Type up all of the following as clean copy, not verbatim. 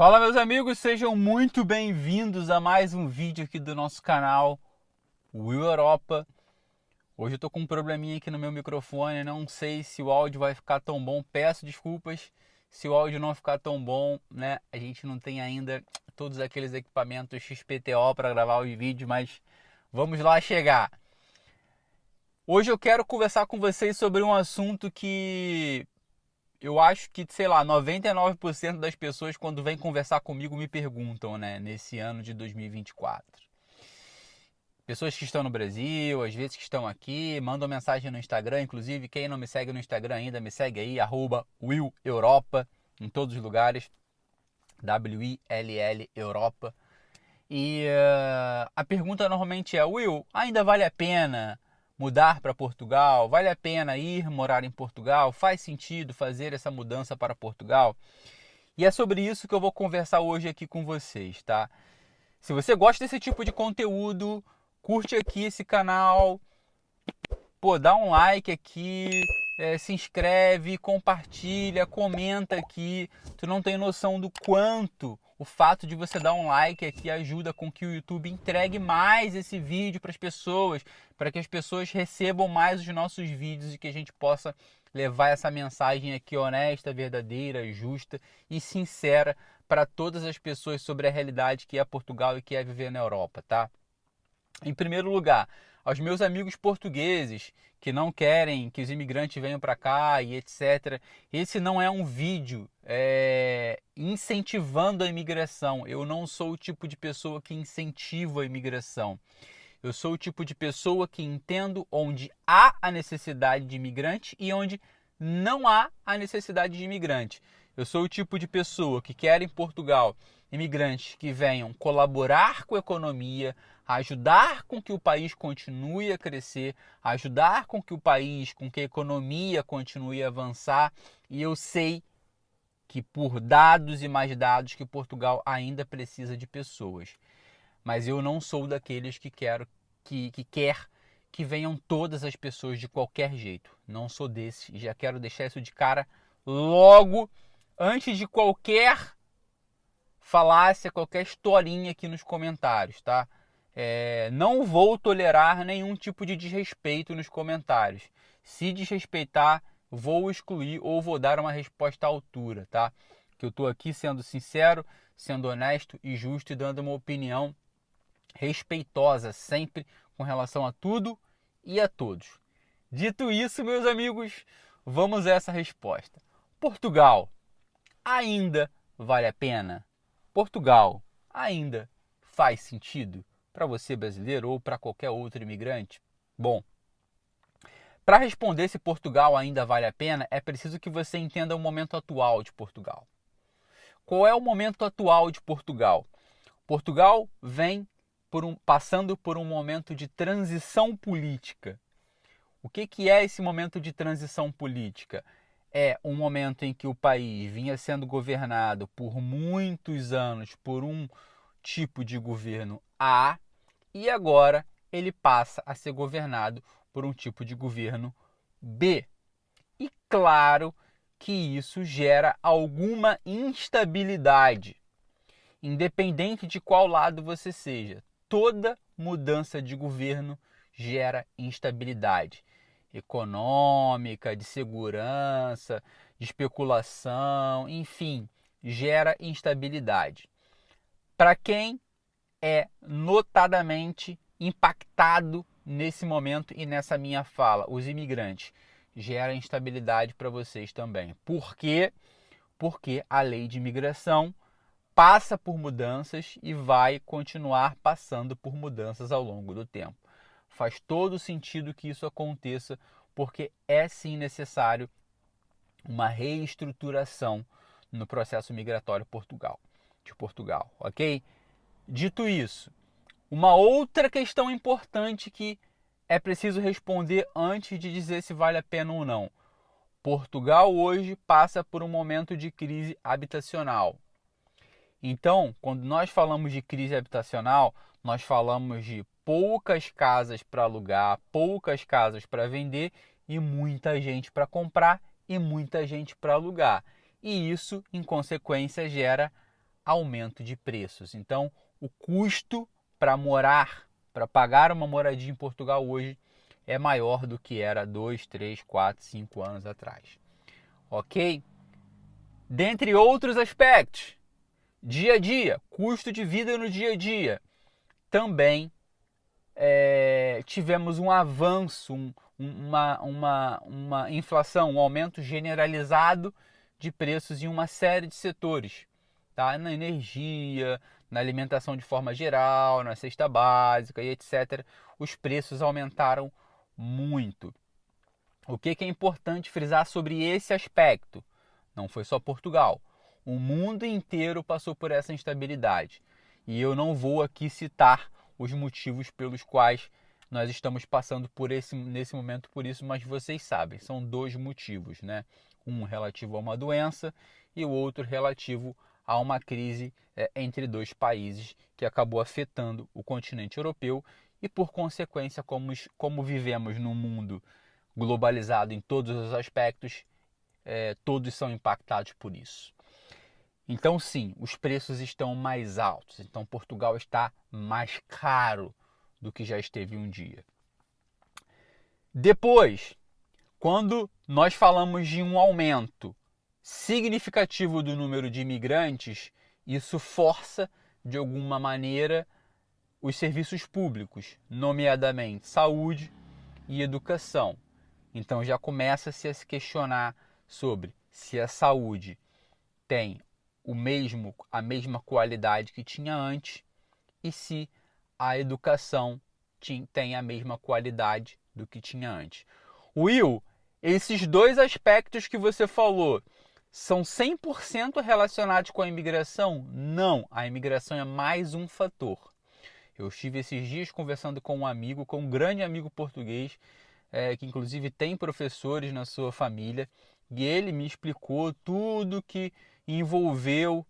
Fala, meus amigos, sejam muito bem-vindos a mais um vídeo aqui do nosso canal Will Europa. Hoje eu tô com um probleminha aqui no meu microfone, não sei se o áudio vai ficar tão bom, peço desculpas se o áudio não ficar tão bom, né? A gente não tem ainda todos aqueles equipamentos XPTO para gravar os vídeos, mas vamos lá chegar. Hoje eu quero conversar com vocês sobre um assunto que eu acho que, sei lá, 99% das pessoas quando vêm conversar comigo me perguntam, né, nesse ano de 2024. Pessoas que estão no Brasil, às vezes que estão aqui, mandam mensagem no Instagram, inclusive quem não me segue no Instagram ainda, me segue aí, @WillEuropa, em todos os lugares, WILL Europa. E a pergunta normalmente é: Will, ainda vale a pena mudar para Portugal? Vale a pena ir morar em Portugal? Faz sentido fazer essa mudança para Portugal? E é sobre isso que eu vou conversar hoje aqui com vocês, tá? Se você gosta desse tipo de conteúdo, curte aqui esse canal, pô, dá um like aqui, se inscreve, compartilha, comenta aqui. Tu não tem noção do quanto o fato de você dar um like aqui ajuda com que o YouTube entregue mais esse vídeo para as pessoas, para que as pessoas recebam mais os nossos vídeos e que a gente possa levar essa mensagem aqui honesta, verdadeira, justa e sincera para todas as pessoas sobre a realidade que é Portugal e que é viver na Europa, tá? Em primeiro lugar, aos meus amigos portugueses que não querem que os imigrantes venham para cá e etc. Esse não é um vídeo incentivando a imigração. Eu não sou o tipo de pessoa que incentiva a imigração. Eu sou o tipo de pessoa que entendo onde há a necessidade de imigrante e onde não há a necessidade de imigrante. Eu sou o tipo de pessoa que quer em Portugal imigrantes que venham colaborar com a economia, ajudar com que o país continue a crescer, ajudar com que o país, com que a economia continue a avançar. E eu sei que por dados e mais dados que Portugal ainda precisa de pessoas. Mas eu não sou daqueles que quer que venham todas as pessoas de qualquer jeito. Não sou desse e já quero deixar isso de cara logo antes de qualquer falácia, qualquer historinha aqui nos comentários, tá? Não vou tolerar nenhum tipo de desrespeito nos comentários. Se desrespeitar, vou excluir ou vou dar uma resposta à altura, tá? Que eu estou aqui sendo sincero, sendo honesto e justo e dando uma opinião respeitosa sempre com relação a tudo e a todos. Dito isso, meus amigos, vamos a essa resposta. Portugal ainda vale a pena? Portugal ainda faz sentido para você brasileiro ou para qualquer outro imigrante? Bom, para responder se Portugal ainda vale a pena, é preciso que você entenda o momento atual de Portugal. Qual é o momento atual de Portugal? Portugal vem passando por um momento de transição política. O que é esse momento de transição política? É um momento em que o país vinha sendo governado por muitos anos por um tipo de governo A e agora ele passa a ser governado por um tipo de governo B. E claro que isso gera alguma instabilidade, independente de qual lado você seja. Toda mudança de governo gera instabilidade econômica, de segurança, de especulação, enfim, gera instabilidade. Para quem é notadamente impactado nesse momento e nessa minha fala, os imigrantes, gera instabilidade para vocês também. Por quê? Porque a lei de imigração passa por mudanças e vai continuar passando por mudanças ao longo do tempo. Faz todo sentido que isso aconteça, porque é sim necessário uma reestruturação no processo migratório de Portugal, ok? Dito isso, uma outra questão importante que é preciso responder antes de dizer se vale a pena ou não. Portugal hoje passa por um momento de crise habitacional. Então, quando nós falamos de crise habitacional, nós falamos de poucas casas para alugar, poucas casas para vender e muita gente para comprar e muita gente para alugar. E isso, em consequência, gera aumento de preços. Então, o custo para morar, para pagar uma moradia em Portugal hoje é maior do que era 2, 3, 4, 5 anos atrás. Ok? Dentre outros aspectos, dia a dia, custo de vida no dia a dia, também tivemos um avanço, uma inflação, um aumento generalizado de preços em uma série de setores, tá? Na energia, na alimentação de forma geral, na cesta básica e etc. Os preços aumentaram muito. O que é importante frisar sobre esse aspecto? Não foi só Portugal. O mundo inteiro passou por essa instabilidade. E eu não vou aqui citar os motivos pelos quais nós estamos passando nesse momento por isso, mas vocês sabem, são dois motivos, né? Um relativo a uma doença e o outro relativo a uma crise entre dois países que acabou afetando o continente europeu e, por consequência, como vivemos num mundo globalizado em todos os aspectos, todos são impactados por isso. Então sim, os preços estão mais altos. Então Portugal está mais caro do que já esteve um dia. Depois, quando nós falamos de um aumento significativo do número de imigrantes, isso força de alguma maneira os serviços públicos, nomeadamente saúde e educação. Então já começa-se a se questionar sobre se a saúde tem a mesma qualidade que tinha antes e se a educação tem a mesma qualidade do que tinha antes. Will, esses dois aspectos que você falou são 100% relacionados com a imigração? Não, a imigração é mais um fator. Eu estive esses dias conversando com um grande amigo português, que inclusive tem professores na sua família, e ele me explicou tudo que envolveu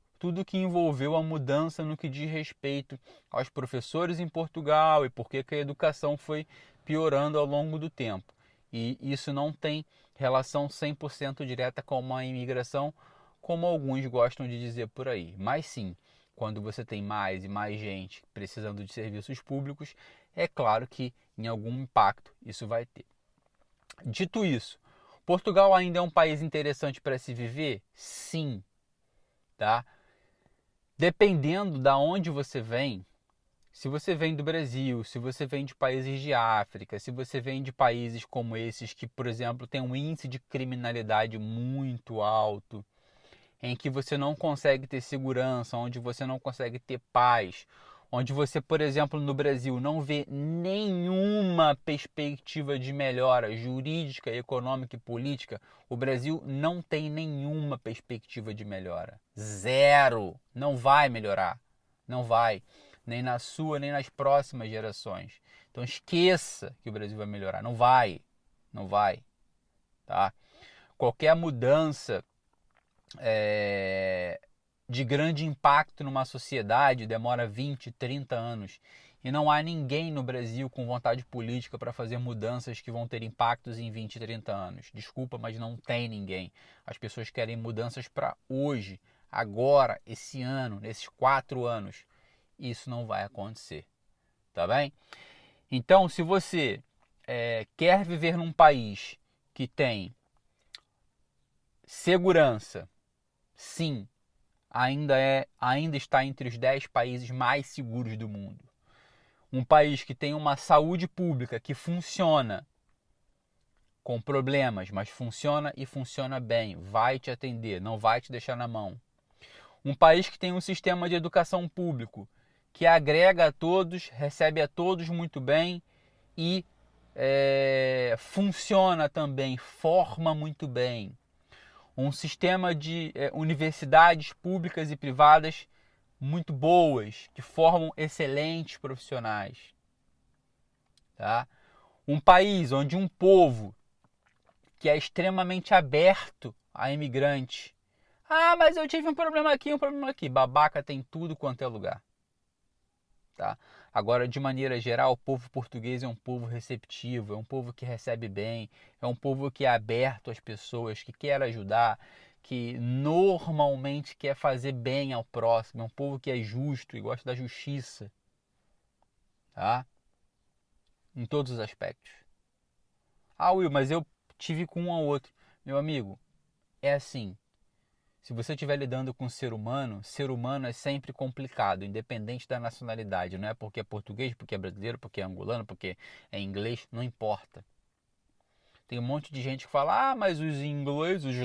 a mudança no que diz respeito aos professores em Portugal e por que a educação foi piorando ao longo do tempo. E isso não tem relação 100% direta com a imigração, como alguns gostam de dizer por aí. Mas sim, quando você tem mais e mais gente precisando de serviços públicos, é claro que em algum impacto isso vai ter. Dito isso, Portugal ainda é um país interessante para se viver? Sim. Tá? Dependendo da onde você vem, se você vem do Brasil, se você vem de países de África, se você vem de países como esses que, por exemplo, tem um índice de criminalidade muito alto, em que você não consegue ter segurança, onde você não consegue ter paz, onde você, por exemplo, no Brasil não vê nenhuma perspectiva de melhora jurídica, econômica e política, o Brasil não tem nenhuma perspectiva de melhora. Zero. Não vai melhorar. Não vai. Nem na sua, nem nas próximas gerações. Então esqueça que o Brasil vai melhorar. Não vai. Não vai. Tá? Qualquer mudança de grande impacto numa sociedade demora 20, 30 anos. E não há ninguém no Brasil com vontade política para fazer mudanças que vão ter impactos em 20, 30 anos. Desculpa, mas não tem ninguém. As pessoas querem mudanças para hoje, agora, esse ano, nesses 4 anos. Isso não vai acontecer. Tá bem? Então, se você quer viver num país que tem segurança, sim, ainda está entre os 10 países mais seguros do mundo. Um país que tem uma saúde pública que funciona, com problemas, mas funciona e funciona bem, vai te atender, não vai te deixar na mão. Um país que tem um sistema de educação público que agrega a todos, recebe a todos muito bem e funciona também, forma muito bem. Um sistema de universidades públicas e privadas muito boas, que formam excelentes profissionais. Tá? Um país onde um povo que é extremamente aberto a imigrantes. Ah, mas eu tive um problema aqui, um problema aqui. Babaca tem tudo quanto é lugar. Tá? Agora, de maneira geral, o povo português é um povo receptivo, é um povo que recebe bem, é um povo que é aberto às pessoas, que quer ajudar, que normalmente quer fazer bem ao próximo, é um povo que é justo e gosta da justiça, tá? Em todos os aspectos. Ah, Will, mas eu tive com um ou outro. Meu amigo, é assim. Se você estiver lidando com ser humano é sempre complicado, independente da nacionalidade. Não é porque é português, porque é brasileiro, porque é angolano, porque é inglês, não importa. Tem um monte de gente que fala, mas os ingleses, os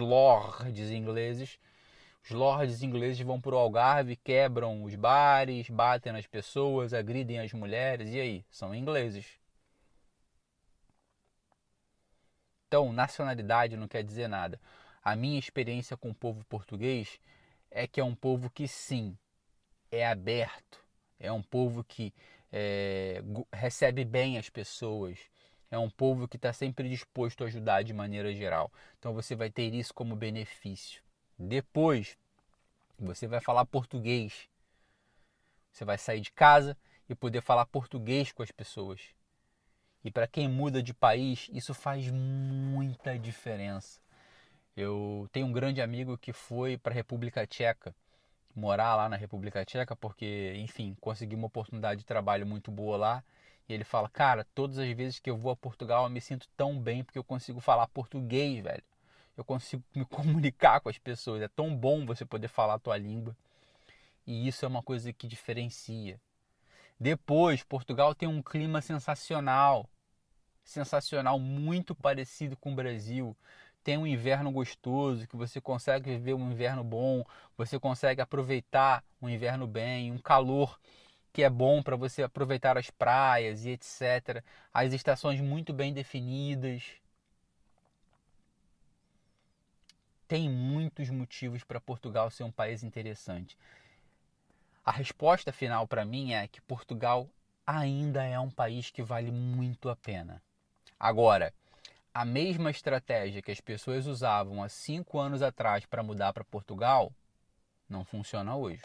lords ingleses vão pro Algarve, quebram os bares, batem nas pessoas, agridem as mulheres, e aí? São ingleses. Então, nacionalidade não quer dizer nada. A minha experiência com o povo português é que é um povo que sim, é aberto, é um povo que recebe bem as pessoas, é um povo que está sempre disposto a ajudar de maneira geral. Então você vai ter isso como benefício. Depois, você vai falar português. Você vai sair de casa e poder falar português com as pessoas. E para quem muda de país, isso faz muita diferença. Eu tenho um grande amigo que foi para a República Tcheca, morar lá na República Tcheca, porque, enfim, consegui uma oportunidade de trabalho muito boa lá. E ele fala, cara, todas as vezes que eu vou a Portugal eu me sinto tão bem porque eu consigo falar português, velho. Eu consigo me comunicar com as pessoas. É tão bom você poder falar a tua língua. E isso é uma coisa que diferencia. Depois, Portugal tem um clima sensacional. Sensacional, muito parecido com o Brasil. Tem um inverno gostoso, que você consegue viver um inverno bom, você consegue aproveitar o inverno bem, um calor que é bom para você aproveitar as praias e etc. As estações muito bem definidas. Tem muitos motivos para Portugal ser um país interessante. A resposta final para mim é que Portugal ainda é um país que vale muito a pena. Agora, a mesma estratégia que as pessoas usavam há 5 anos atrás para mudar para Portugal não funciona hoje.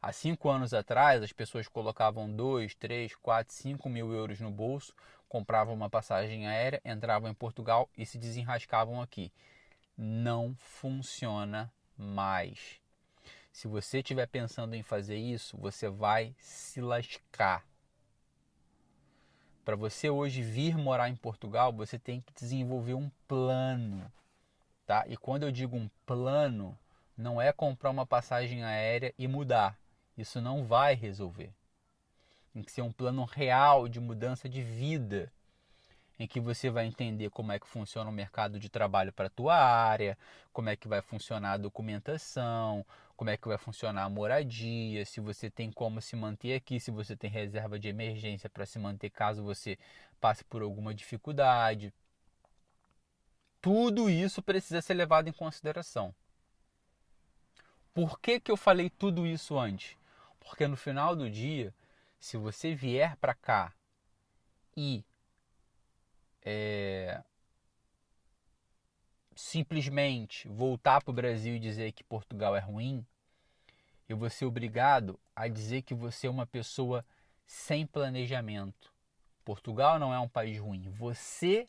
Há 5 anos atrás, as pessoas colocavam 2, 3, 4, 5 mil euros no bolso, compravam uma passagem aérea, entravam em Portugal e se desenrascavam aqui. Não funciona mais. Se você estiver pensando em fazer isso, você vai se lascar. Para você hoje vir morar em Portugal, você tem que desenvolver um plano, tá? E quando eu digo um plano, não é comprar uma passagem aérea e mudar. Isso não vai resolver. Tem que ser um plano real de mudança de vida, em que você vai entender como é que funciona o mercado de trabalho para a tua área, como é que vai funcionar a documentação, como é que vai funcionar a moradia, se você tem como se manter aqui, se você tem reserva de emergência para se manter caso você passe por alguma dificuldade. Tudo isso precisa ser levado em consideração. Por que eu falei tudo isso antes? Porque no final do dia, se você vier para cá e simplesmente voltar para o Brasil e dizer que Portugal é ruim, eu vou ser obrigado a dizer que você é uma pessoa sem planejamento. Portugal não é um país ruim. Você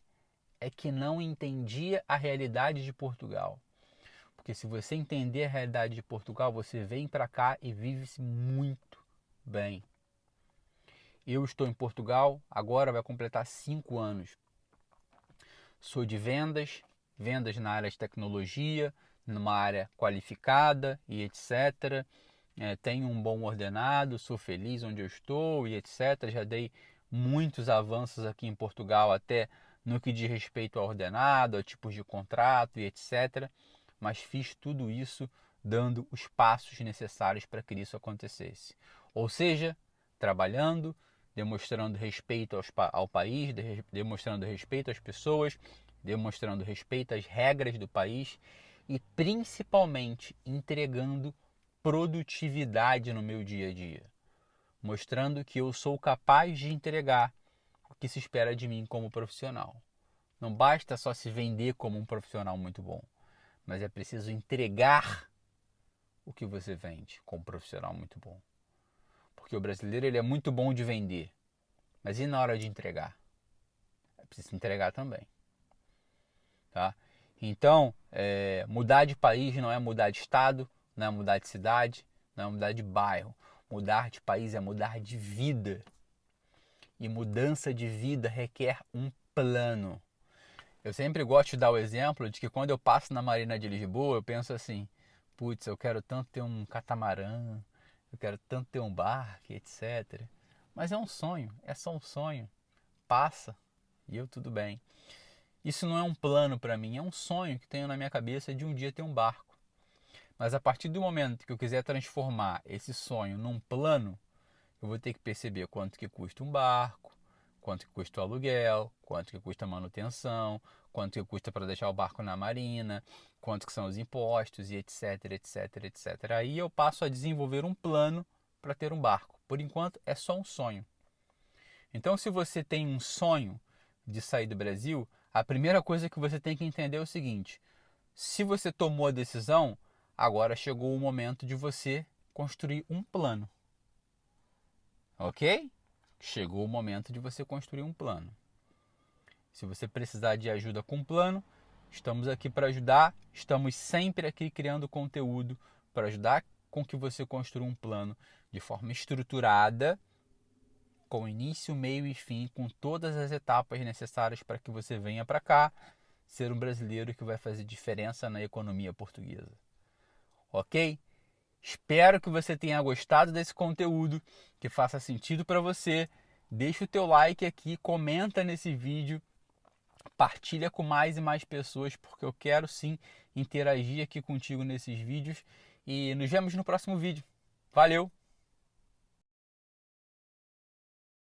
é que não entendia a realidade de Portugal. Porque se você entender a realidade de Portugal, você vem para cá e vive-se muito bem. Eu estou em Portugal, agora vai completar 5 anos. Sou de vendas, vendas na área de tecnologia, numa área qualificada e etc. Tenho um bom ordenado, sou feliz onde eu estou e etc. Já dei muitos avanços aqui em Portugal, até no que diz respeito ao ordenado, a tipos de contrato e etc. Mas fiz tudo isso dando os passos necessários para que isso acontecesse. Ou seja, trabalhando, demonstrando respeito ao país, demonstrando respeito às pessoas, demonstrando respeito às regras do país e principalmente entregando produtividade no meu dia a dia, mostrando que eu sou capaz de entregar o que se espera de mim como profissional. Não basta só se vender como um profissional muito bom, mas é preciso entregar o que você vende como um profissional muito bom. Porque o brasileiro ele é muito bom de vender, mas e na hora de entregar? É preciso entregar também, tá? Então, mudar de país não é mudar de estado, não é mudar de cidade, não é mudar de bairro. Mudar de país é mudar de vida. E mudança de vida requer um plano. Eu sempre gosto de dar o exemplo de que quando eu passo na Marina de Lisboa, eu penso assim, putz, eu quero tanto ter um catamarã, eu quero tanto ter um barco, etc. Mas é um sonho, é só um sonho. Passa e eu tudo bem. Isso não é um plano para mim, é um sonho que tenho na minha cabeça de um dia ter um barco. Mas a partir do momento que eu quiser transformar esse sonho num plano, eu vou ter que perceber quanto que custa um barco, quanto que custa o aluguel, quanto que custa a manutenção, quanto que custa para deixar o barco na marina, quanto que são os impostos e etc, etc, etc. Aí eu passo a desenvolver um plano para ter um barco. Por enquanto é só um sonho. Então, se você tem um sonho de sair do Brasil, a primeira coisa que você tem que entender é o seguinte: se você tomou a decisão, agora chegou o momento de você construir um plano. Ok? Chegou o momento de você construir um plano. Se você precisar de ajuda com plano, estamos aqui para ajudar. Estamos sempre aqui criando conteúdo para ajudar com que você construa um plano de forma estruturada, com início, meio e fim, com todas as etapas necessárias para que você venha para cá ser um brasileiro que vai fazer diferença na economia portuguesa. Ok? Espero que você tenha gostado desse conteúdo, que faça sentido para você. Deixa o teu like aqui, comenta nesse vídeo, partilha com mais e mais pessoas, porque eu quero sim interagir aqui contigo nesses vídeos. E nos vemos no próximo vídeo. Valeu!